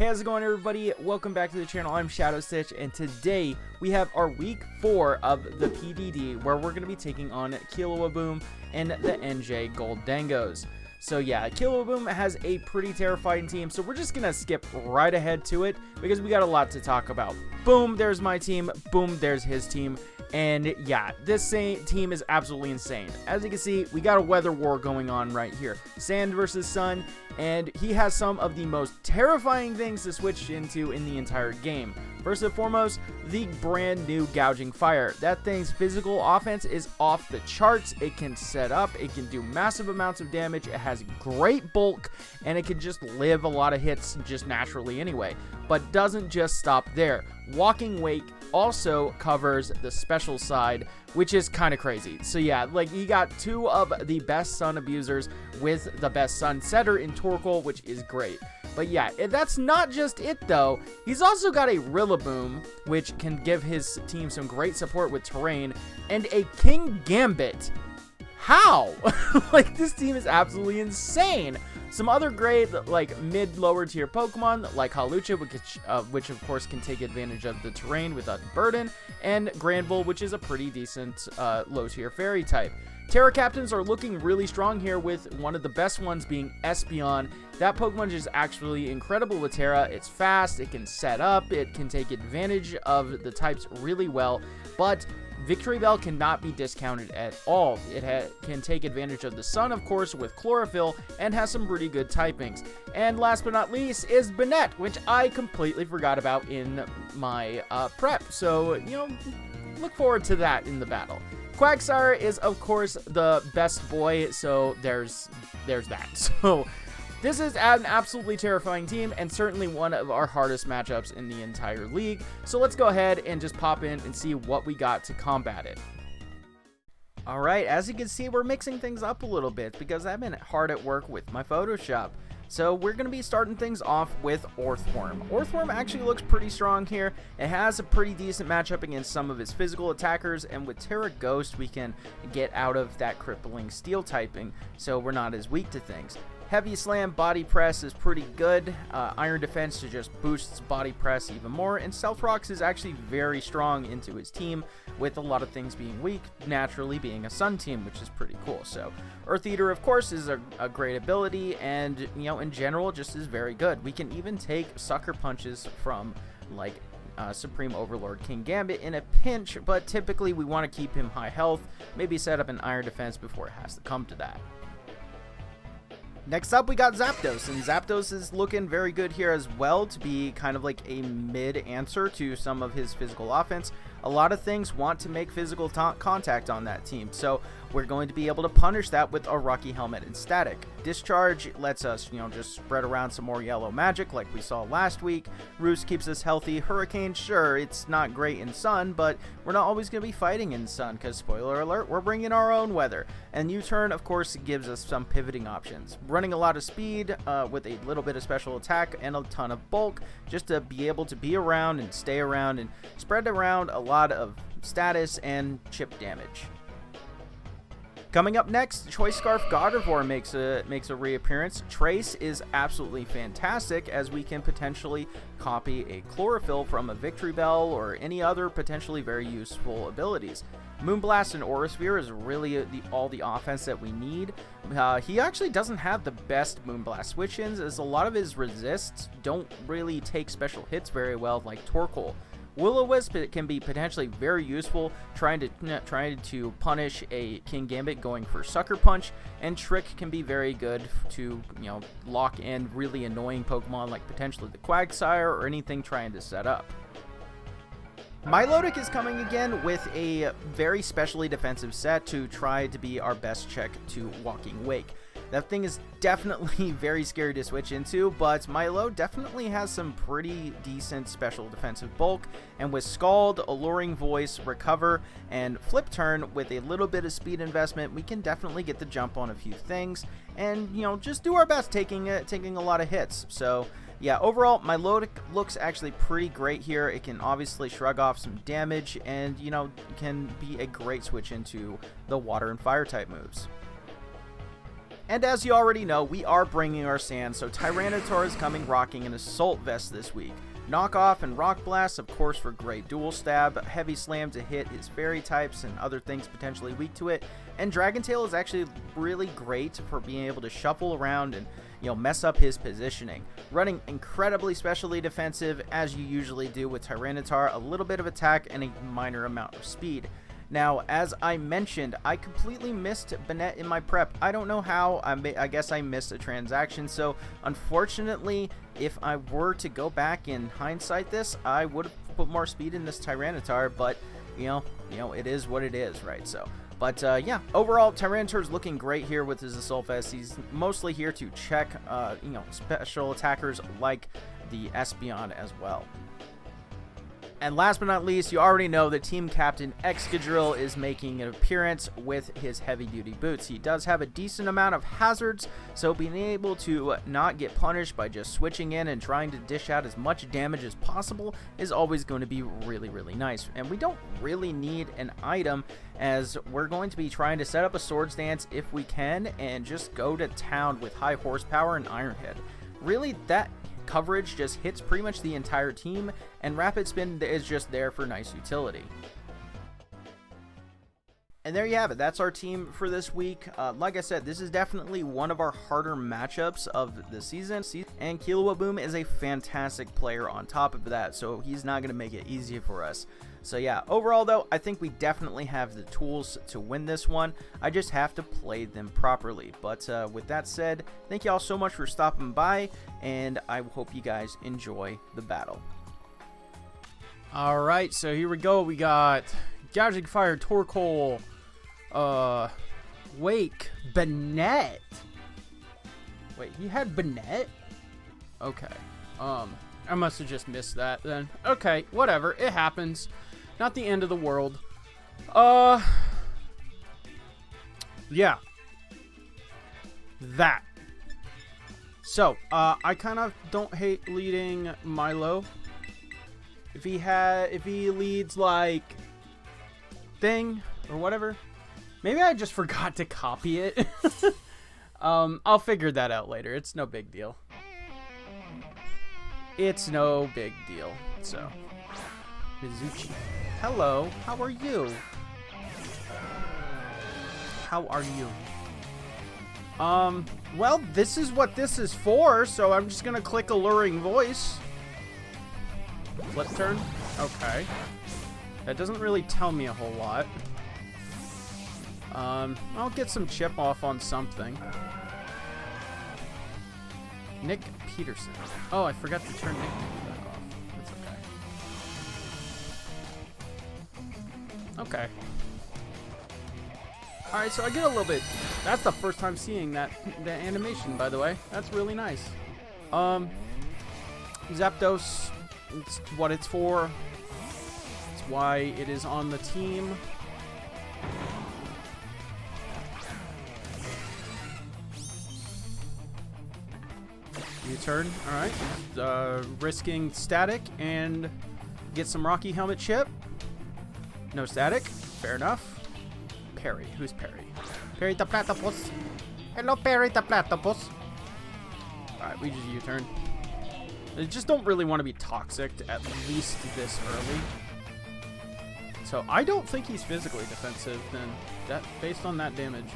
Hey, how's it going, everybody? Welcome back to the channel. I'm Shadow Stitch, and today we have our week 4 of the PDD, where we're going to be taking on Kilowaboom and the NJ Gold Dangos. So yeah, Kilowaboom has a pretty terrifying team, so we're just going to skip right ahead to it, because we got a lot to talk about. Boom, there's my team. Boom, there's his team. And yeah, this team is absolutely insane. As you can see, we got a weather war going on right here. Sand versus sun, and he has some of the most terrifying things to switch into in the entire game. First and foremost, the brand new Gouging Fire. That thing's physical offense is off the charts. It can set up, it can do massive amounts of damage, it has great bulk, and it can just live a lot of hits just naturally anyway. But doesn't just stop there. Walking Wake also covers the special side, which is kind of crazy. So yeah, like, you got two of the best sun abusers with the best sun setter in Torkoal, which is great. But yeah, that's not just it though. He's also got a Rillaboom, which can give his team some great support with terrain, and a King Gambit. How? Like, this team is absolutely insane. Some other great, like, mid-lower tier Pokemon, like Hawlucha, which of course can take advantage of the terrain without burden, and Granbull, which is a pretty decent low-tier fairy type. Terra Captains are looking really strong here, with one of the best ones being Espeon. That Pokemon is actually incredible with Terra. It's fast, it can set up, it can take advantage of the types really well, but Victory Bell cannot be discounted at all. It can take advantage of the sun, of course, with Chlorophyll, and has some pretty good typings. And last but not least is BANETTE, which I completely forgot about in my prep. So, you know, look forward to that in the battle. Quagsire is, of course, the best boy, so there's that. So this is an absolutely terrifying team, and certainly one of our hardest matchups in the entire league. So let's go ahead and just pop in and see what we got to combat it. Alright, as you can see, we're mixing things up a little bit, because I've been hard at work with my Photoshop. So we're going to be starting things off with Orthworm. Orthworm actually looks pretty strong here. It has a pretty decent matchup against some of his physical attackers, and with Terra Ghost we can get out of that crippling steel typing, so we're not as weak to things. Heavy Slam Body Press is pretty good. Iron Defense to just boosts Body Press even more, and Stealth Rocks is actually very strong into his team, with a lot of things being weak, naturally being a Sun team, which is pretty cool. So Earth Eater, of course, is a great ability, and, you know, in general just is very good. We can even take Sucker Punches from, like, Supreme Overlord King Gambit in a pinch, but typically we want to keep him high health, maybe set up an Iron Defense before it has to come to that. Next up, we got Zapdos, and Zapdos is looking very good here as well, to be kind of like a mid-answer to some of his physical offense. A lot of things want to make physical contact on that team, so we're going to be able to punish that with a Rocky Helmet and Static. Discharge lets us, you know, just spread around some more yellow magic like we saw last week. Roost keeps us healthy. Hurricane, sure, it's not great in sun, but we're not always going to be fighting in sun, because, spoiler alert, we're bringing our own weather. And U-Turn, of course, gives us some pivoting options. Running a lot of speed with a little bit of special attack and a ton of bulk, just to be able to be around and stay around and spread around a lot of status and chip damage. Coming up next, Choice Scarf Gardevoir makes a reappearance. Trace is absolutely fantastic, as we can potentially copy a Chlorophyll from a Victory Bell or any other potentially very useful abilities. Moonblast and Aura Sphere is really all the offense that we need. He actually doesn't have the best Moonblast switch-ins, as a lot of his resists don't really take special hits very well, like Torkoal. Will-O-Wisp can be potentially very useful trying to punish a King Gambit going for Sucker Punch, and Trick can be very good to, you know, lock in really annoying Pokemon like potentially the Quagsire or anything trying to set up. Milotic is coming again with a very specially defensive set to try to be our best check to Walking Wake. That thing is definitely very scary to switch into, but Milo definitely has some pretty decent special defensive bulk, and with Scald, Alluring Voice, Recover, and Flip Turn with a little bit of speed investment, we can definitely get the jump on a few things, and, you know, just do our best taking a lot of hits. So yeah, overall, Milotic looks actually pretty great here. It can obviously shrug off some damage, and, you know, can be a great switch into the water and fire type moves. And as you already know, we are bringing our sand, so Tyranitar is coming rocking an Assault Vest this week. Knockoff and Rock Blast, of course, for great dual stab, Heavy Slam to hit his fairy types and other things potentially weak to it, and Dragon Tail is actually really great for being able to shuffle around and, you know, mess up his positioning. Running incredibly specially defensive, as you usually do with Tyranitar, a little bit of attack and a minor amount of speed. Now, as I mentioned, I completely missed BANETTE in my prep. I don't know how. I guess I missed a transaction. So, unfortunately, if I were to go back in hindsight this, I would have put more speed in this Tyranitar. But, you know, it is what it is, right? So, but yeah, overall, Tyranitar's looking great here with his Assault Vest. He's mostly here to check, you know, special attackers like the Espeon as well. And last but not least, you already know that Team Captain Excadrill is making an appearance with his heavy-duty boots. He does have a decent amount of hazards, so being able to not get punished by just switching in and trying to dish out as much damage as possible is always going to be really, really nice. And we don't really need an item, as we're going to be trying to set up a Swords Dance if we can and just go to town with High Horsepower and Iron Head. Really, that coverage just hits pretty much the entire team, and Rapid Spin is just there for nice utility. And there you have it. That's our team for this week. Like I said, this is definitely one of our harder matchups of the season, and Kilowaboom is a fantastic player on top of that, so he's not going to make it easy for us. So yeah, overall though, I think we definitely have the tools to win this one. I just have to play them properly. But with that said, thank you all so much for stopping by, and I hope you guys enjoy the battle. Alright, so here we go. We got Gouging Fire, Torkoal, Wake, BANETTE. Wait, he had BANETTE? Okay. I must have just missed that then. Okay, whatever. It happens. Not the end of the world. Yeah. That. So, I kind of don't hate leading Milo. If he leads like thing or whatever. Maybe I just forgot to copy it. I'll figure that out later. It's no big deal. It's no big deal. So, Mizuchi. Hello, how are you? How are you? Well, this is what this is for, so I'm just gonna click Alluring Voice. Flip turn? Okay. That doesn't really tell me a whole lot. I'll get some chip off on something. Nick Peterson. Oh, I forgot to turn Nick back off. That's okay. Okay. Alright, so I get a little bit... That's the first time seeing that animation, by the way. That's really nice. Zapdos, it's what it's for. It's why it is on the team. U-turn, alright. Risking static and get some Rocky Helmet chip. No static, fair enough. Perry, who's Perry? Perry the Platypus. Hello, Perry the Platypus. Alright, we just U-turn. I just don't really want to be toxic at least this early. So I don't think he's physically defensive then. That based on that damage.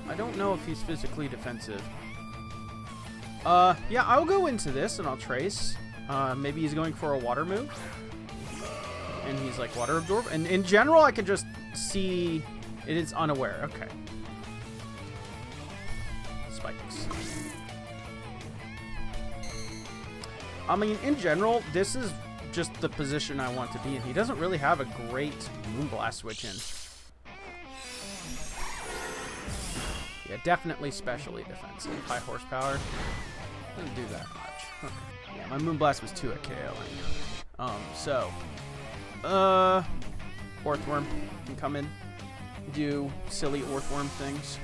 I don't know if he's physically defensive. Yeah, I'll go into this and I'll trace. Maybe he's going for a water move. And he's like water absorb. And in general, I can just see it is unaware. Okay. Spikes. I mean, in general, this is just the position I want to be in. He doesn't really have a great Moonblast switch in. Yeah, definitely specially defensive. High horsepower. Doesn't do that much. Okay. Yeah, my Moonblast was 2 at KO. So, Orthworm can come in, do silly Orthworm things.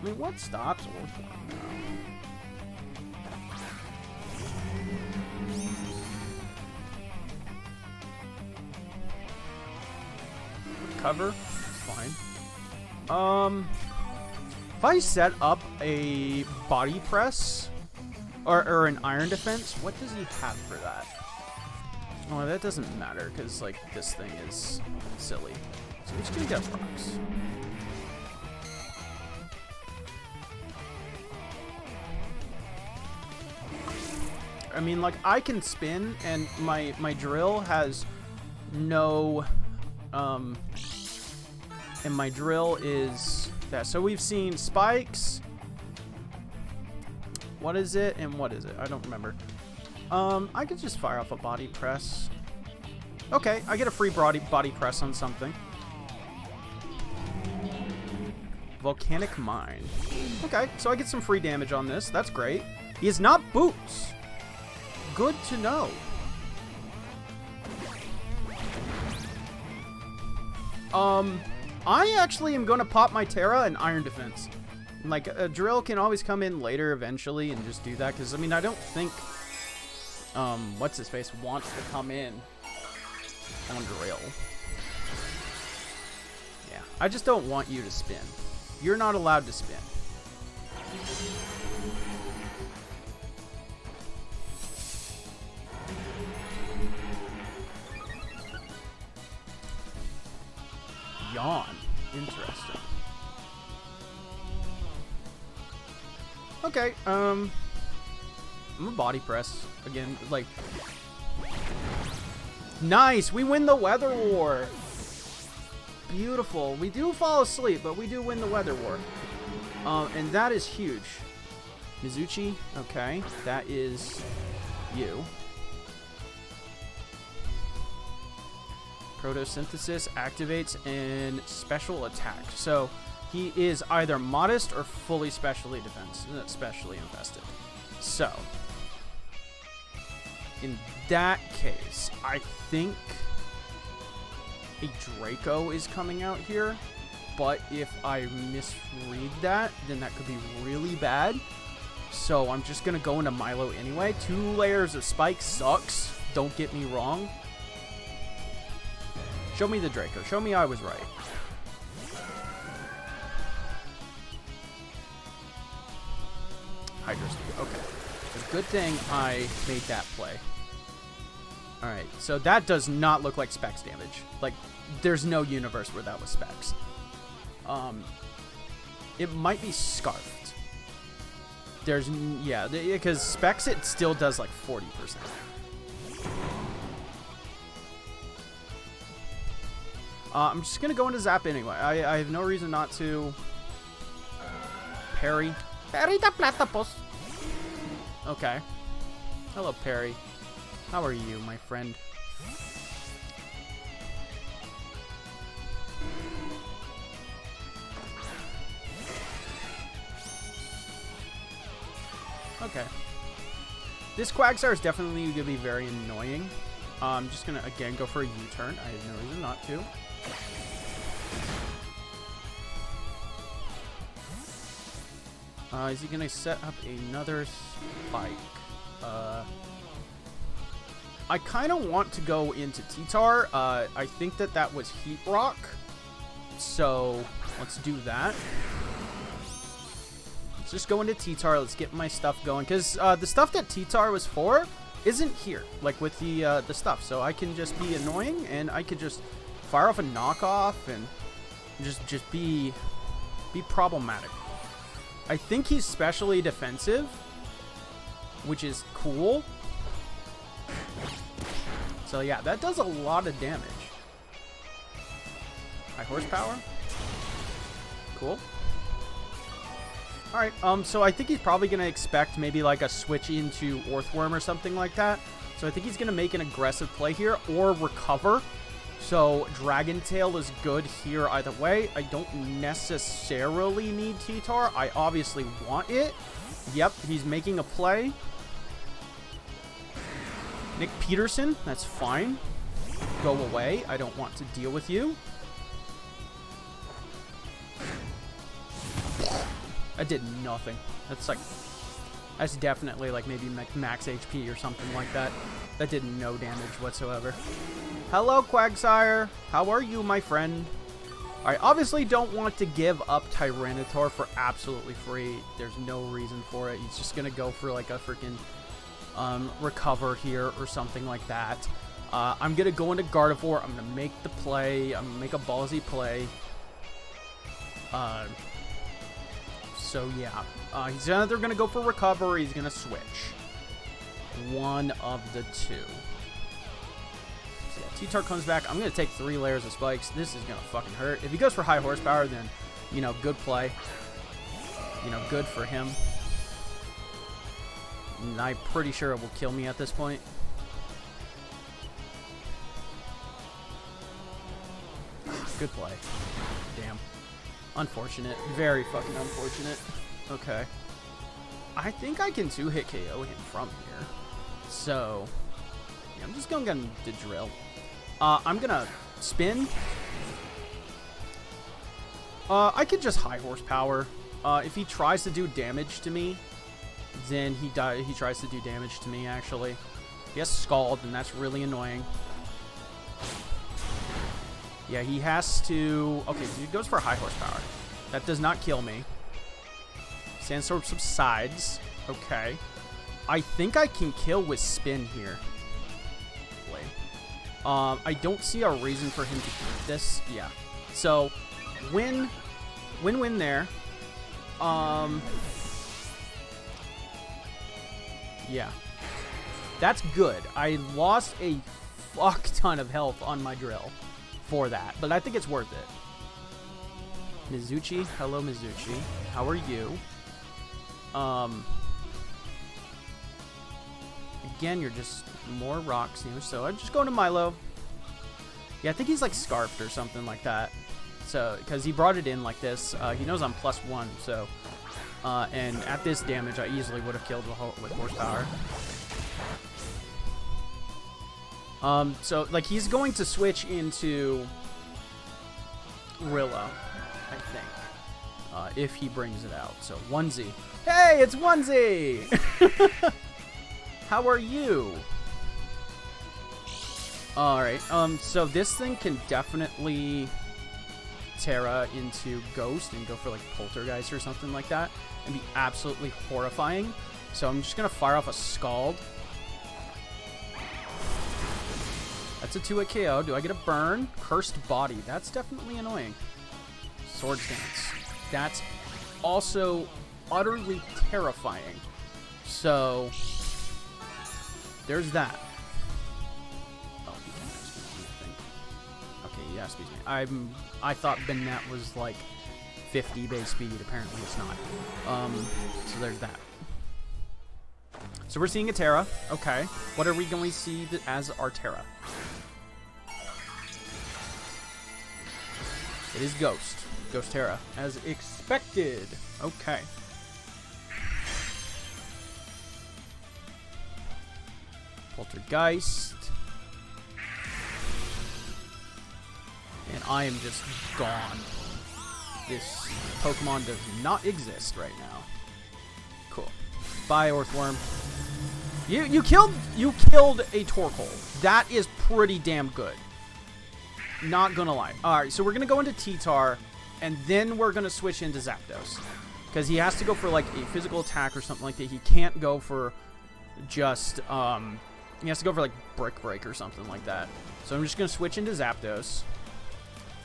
I mean, what stops Orthworm now? Cover, it's fine. If I set up a body press or an iron defense, what does he have for that? Oh, that doesn't matter because like this thing is silly. So we're just gonna get rocks. I mean, like I can spin, and my drill has no, and my drill is that. So we've seen spikes. What is it and what is it? I don't remember. I could just fire off a body press. Okay, I get a free body press on something. Volcanic mine. Okay, so I get some free damage on this. That's great. He is not boots. Good to know. I actually am going to pop my Terra and Iron Defense. Like, a drill can always come in later eventually and just do that. Because, I mean, I don't think, what's-his-face wants to come in on drill. Yeah, I just don't want you to spin. You're not allowed to spin. Yawn. Interesting. Okay, I'm a body press again, like, nice, we win the weather war. Beautiful. We do fall asleep, but we do win the weather war. And that is huge. Mizuchi, okay, that is you. Photosynthesis activates and special attack. So he is either modest or fully specially specially infested. So in that case, I think a Draco is coming out here. But if I misread that, then that could be really bad. So I'm just going to go into Milo anyway. 2 layers of spike sucks. Don't get me wrong. Show me the Draco. Show me I was right. Hydro Speed. Okay. It's a good thing I made that play. Alright, so that does not look like Specs damage. Like, there's no universe where that was Specs. It might be Scarfed. There's, yeah, because Specs it still does like 40%. I'm just gonna go into Zap anyway. I have no reason not to. Perry. Perry the Platypus. Okay. Hello, Perry. How are you, my friend? Okay. This Quagsire is definitely going to be very annoying. I'm just going to, again, go for a U-turn. I have no reason not to. Is he going to set up another spike? I kind of want to go into T-Tar. I think that was Heat Rock. So, let's do that. Let's just go into T-Tar. Let's get my stuff going. Because the stuff that T-Tar was for isn't here. Like, with the stuff. So, I can just be annoying. And I could just fire off a knockoff. And just be problematic. I think he's specially defensive. Which is cool. So, yeah, that does a lot of damage. High horsepower. Cool. Alright, so I think he's probably going to expect maybe like a switch into Earthworm or something like that. So I think he's going to make an aggressive play here or recover. So Dragon Tail is good here either way. I don't necessarily need T-Tar. I obviously want it. Yep, he's making a play. Nick Peterson, that's fine. Go away. I don't want to deal with you. That did nothing. That's definitely like maybe max HP or something like that. That did no damage whatsoever. Hello, Quagsire. How are you, my friend? Alright, obviously don't want to give up Tyranitar for absolutely free. There's no reason for it. He's just gonna go for like a freaking recover here or something like that. I'm gonna go into Gardevoir. I'm gonna make the play. I'm gonna make a ballsy play. So yeah, he's either gonna go for recover or he's gonna switch. One of the two. So yeah, T-Tar comes back. I'm gonna take 3 layers of spikes. This is gonna fucking hurt. If he goes for high horsepower, then, you know, good play. You know, good for him. And I'm pretty sure it will kill me at this point. Good play. Damn. Unfortunate. Very fucking unfortunate. Okay. I think I can 2-hit KO him from here. So, yeah, I'm just going to get the drill. I'm going to spin. I could just high horsepower. If he tries to do damage to me, then he tries to do damage to me, actually. He has Scald, and that's really annoying. Yeah, he has to... Okay, so he goes for high horsepower. That does not kill me. Sandstorm subsides. Okay. I think I can kill with spin here. I don't see a reason for him to keep this. Yeah. So, win there. Yeah. That's good. I lost a fuck ton of health on my drill for that, but I think it's worth it. Mizuchi, hello Mizuchi. How are you? Again, you're just more rocks here, so I'm just going to Milo. Yeah, I think he's like scarfed or something like that. So, because he brought it in like this, he knows I'm +1, so, and at this damage, I easily would have killed with horsepower. So, like, he's going to switch into Rilla, I think, if he brings it out. So, Onesie. Hey, it's Onesie! How are you? Alright, so this thing can definitely Terra into Ghost and go for, like, Poltergeist or something like that and be absolutely horrifying. So I'm just going to fire off a Scald. That's a 2-hit KO. Do I get a burn? Cursed Body. That's definitely annoying. Swords Dance. That's also utterly terrifying. So, there's that. Oh, he can outspeed me, I think. Okay, he outspeeds me. I thought Banette was like 50 base speed. Apparently it's not. So there's that. So we're seeing a Terra. Okay. What are we going to see as our Terra? It is Ghost. Ghost Terra. As expected. Okay. Poltergeist. And I am just gone. This Pokemon does not exist right now. Cool. Bye, Earthworm. You killed a Torkoal. That is pretty damn good. Not gonna lie. Alright, so we're gonna go into T-Tar, and then we're gonna switch into Zapdos. Because he has to go for like a physical attack or something like that. He can't go for just, he has to go for like Brick Break or something like that. So I'm just gonna switch into Zapdos.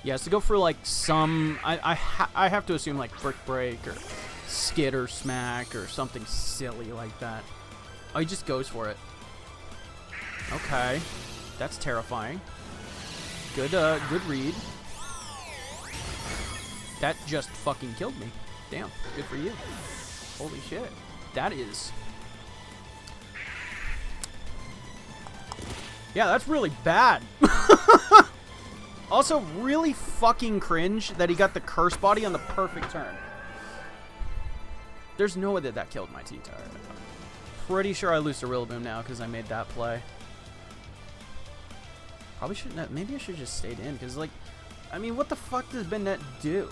He has to go for like some, I have to assume like Brick Break or Skid or Smack or something silly like that. Oh, he just goes for it. Okay. That's terrifying. Good, good read. That just fucking killed me. Damn, good for you. Holy shit. That is... Yeah, that's really bad. Also, really fucking cringe that he got the Curse Body on the perfect turn. There's no way that that killed my T-Tar. Pretty sure I lose to Rillaboom now because I made that play. Probably shouldn't have. Maybe I should have just stayed in because, like, I mean, what the fuck does Banette do?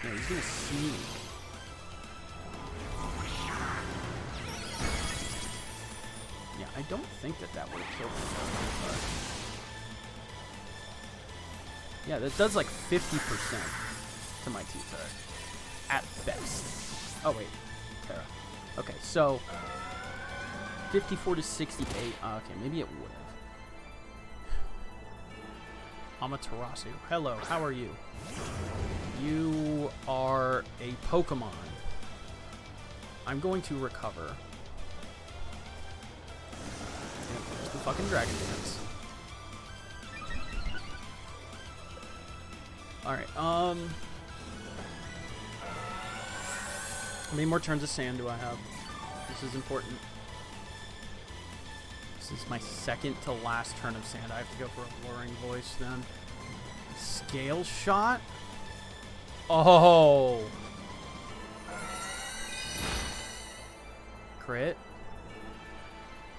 No, he's gonna sneak. Yeah, I don't think that that would have killed him. Yeah, that does like 50% to my T-Tar. At best. Oh, wait. Terra. Okay, so 54 to 68. Okay, maybe it would have. Amaterasu. Hello, how are you? You are a Pokemon. I'm going to recover. Yep, there's the fucking Dragon Dance. Alright, how many more turns of sand do I have? This is important. This is my second to last turn of sand. I have to go for a luring voice then. Scale shot? Oh! Crit.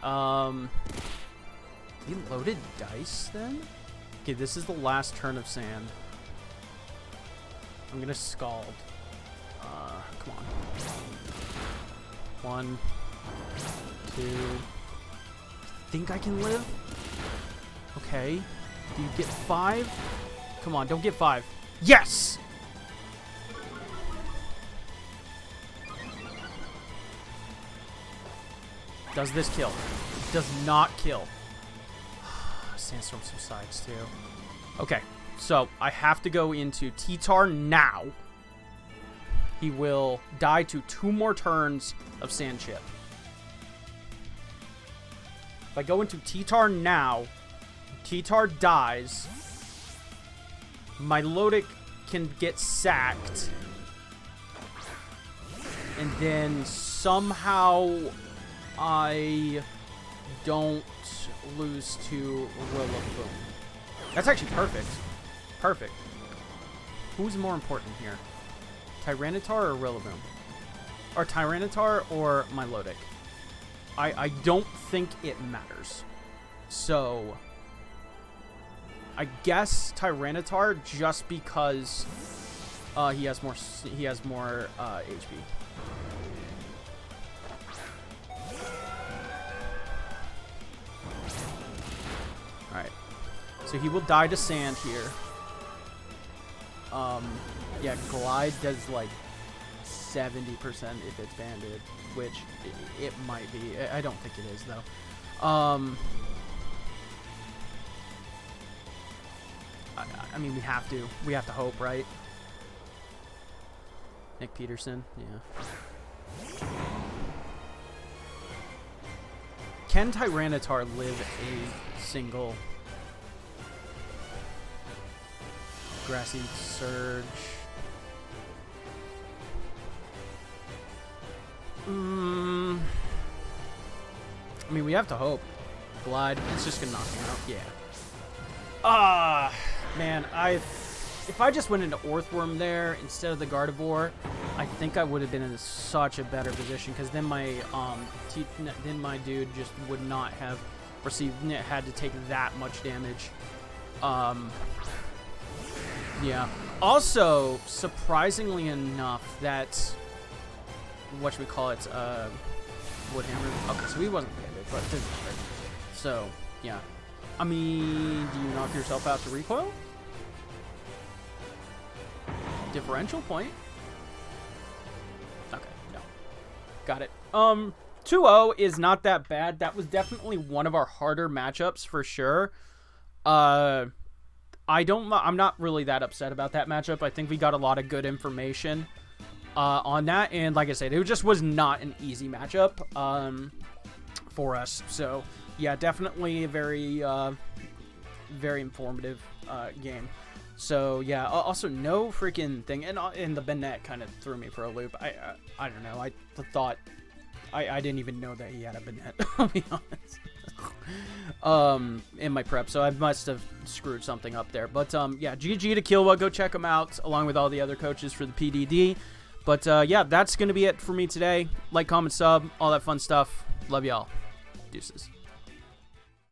He loaded dice then? Okay, this is the last turn of sand. I'm gonna scald. Come on. 1, 2. Think I can live? Okay. Do you get 5? Come on, don't get 5. Yes! Does this kill? It does not kill. Sandstorm subsides too. Okay, so I have to go into T-Tar now. He will die to 2 more turns of Sand Chip. If I go into T-Tar now, T-Tar dies. Milotic can get sacked. And then somehow I don't lose to Rillaboom. That's actually perfect. Perfect. Who's more important here? Tyranitar or Rillaboom? Or Tyranitar or Milotic? I don't think it matters. So I guess Tyranitar just because he has more HP. Alright. So he will die to sand here. Yeah, Glide does like 70% if it's banded, which it might be. I don't think it is though. I mean, we have to hope, right? Nick Peterson, yeah. Can Tyranitar live a single Grassy Surge? I mean, we have to hope. Glide, it's just gonna knock me out. Yeah. Man, if I just went into Earthworm there instead of the Gardevoir, I think I would have been in such a better position, because then my dude just would not have had to take that much damage. Yeah. Also, surprisingly enough, that Woodhammer. Okay, so he wasn't banded, but it didn't matter. So yeah. I mean, do you knock yourself out to recoil? Differential point? Okay, no. Got it. 2-0 is not that bad. That was definitely one of our harder matchups for sure. I'm not really that upset about that matchup. I think we got a lot of good information on that, and like I said, it just was not an easy matchup for us. So yeah, definitely a very very informative game. So yeah, also no freaking thing, and the Banette kind of threw me for a loop. I don't know. I thought I didn't even know that he had a Banette. I'll be honest. In my prep, so I must have screwed something up there. But yeah, GG to Killua. Go check him out along with all the other coaches for the PDD. But yeah, that's gonna be it for me today. Like, comment, sub, all that fun stuff. Love y'all. Deuces.